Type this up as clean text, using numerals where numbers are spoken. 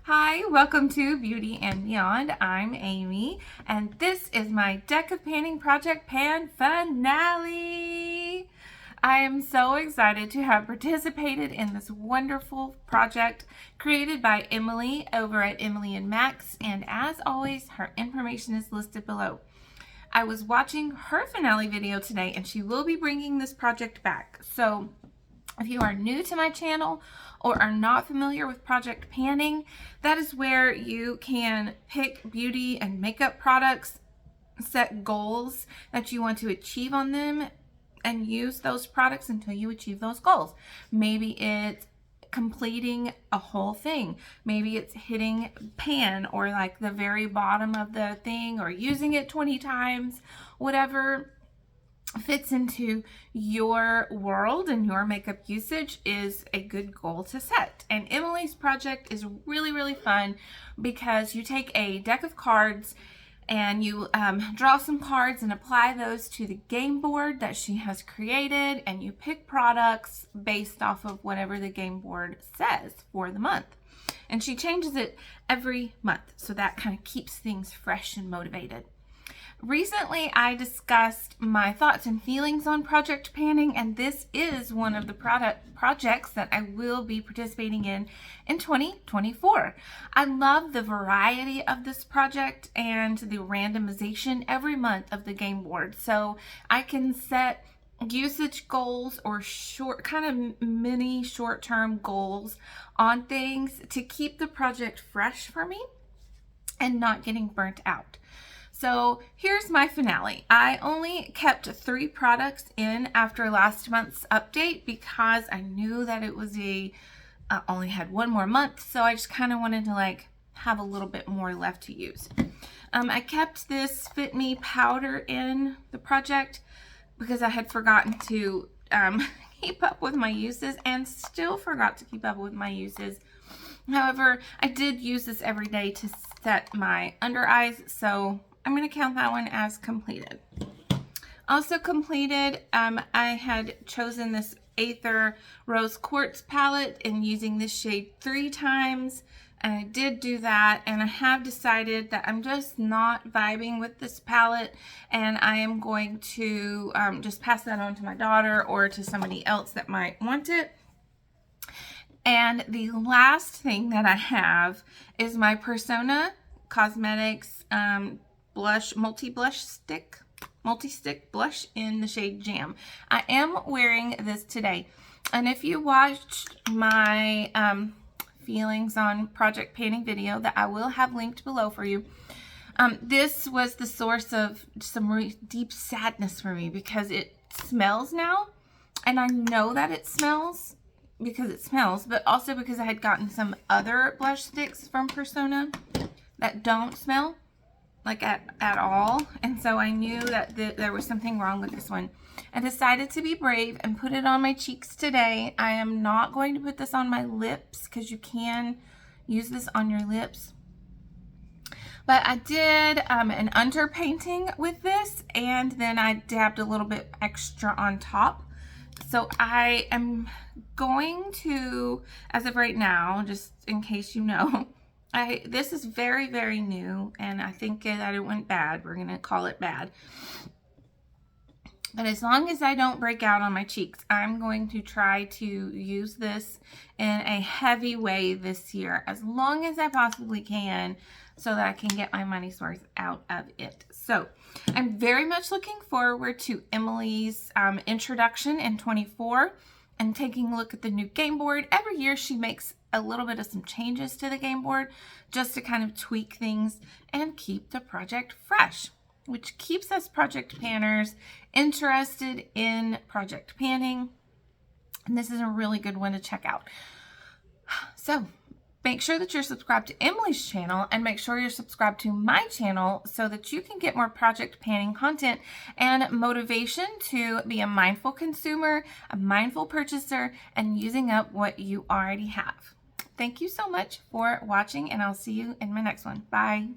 Hi, welcome to Beauty and Beyond. I'm Amy, and this is my Deck of Painting Project Pan finale. I am so excited to have participated in this wonderful project created by Emily over at Emily and Max, and as always, her information is listed below. I was watching her finale video today, and she will be bringing this project back. So if you are new to my channel or are not familiar with project panning, that is where you can pick beauty and makeup products, set goals that you want to achieve on them, and use those products until you achieve those goals. Maybe it's completing a whole thing. Maybe it's hitting pan or like the very bottom of the thing, or using it 20 times, whatever fits into your world and your makeup usage is a good goal to set. And Emily's project is really fun because you take a deck of cards and you draw some cards and apply those to the game board that she has created, and you pick products based off of whatever the game board says for the month. And she changes it every month, so that kind of keeps things fresh and motivated. Recently, I discussed my thoughts and feelings on project panning, and this is one of the projects that I will be participating in 2024. I love the variety of this project and the randomization every month of the game board. So I can set usage goals or mini short-term goals on things to keep the project fresh for me and not getting burnt out. So here's my finale. I only kept 3 products in after last month's update because I knew that it was only had one more month, so I just kind of wanted to have a little bit more left to use. I kept this Fit Me powder in the project because I had forgotten to keep up with my uses, and still forgot to keep up with my uses. However, I did use this every day to set my under eyes, so I'm going to count that one as completed. Also completed, I had chosen this Aether Rose Quartz palette and using this shade 3 times. And I did do that, and I have decided that I'm just not vibing with this palette, and I am going to just pass that on to my daughter or to somebody else that might want it. And the last thing that I have is my Persona Cosmetics multi-stick blush in the shade Jam. I am wearing this today, and if you watched my feelings on project painting video that I will have linked below for you, this was the source of some deep sadness for me because it smells now, and I know that it smells because it smells, but also because I had gotten some other blush sticks from Persona that don't smell at all, and so I knew that there was something wrong with this one. I decided to be brave and put it on my cheeks today. I am not going to put this on my lips because you can use this on your lips, but I did an underpainting with this, and then I dabbed a little bit extra on top. So I am going to, as of right now, just in case you know, this is very new, and I think that it went bad. We're gonna call it bad. But as long as I don't break out on my cheeks, I'm going to try to use this in a heavy way this year, as long as I possibly can, so that I can get my money's worth out of it. So I'm very much looking forward to Emily's introduction in 24 and taking a look at the new game board. Every year she makes a little bit of some changes to the game board just to kind of tweak things and keep the project fresh, which keeps us project panners interested in project panning. And this is a really good one to check out. So make sure that you're subscribed to Emily's channel, and make sure you're subscribed to my channel so that you can get more project panning content and motivation to be a mindful consumer, a mindful purchaser, and using up what you already have. Thank you so much for watching, and I'll see you in my next one. Bye.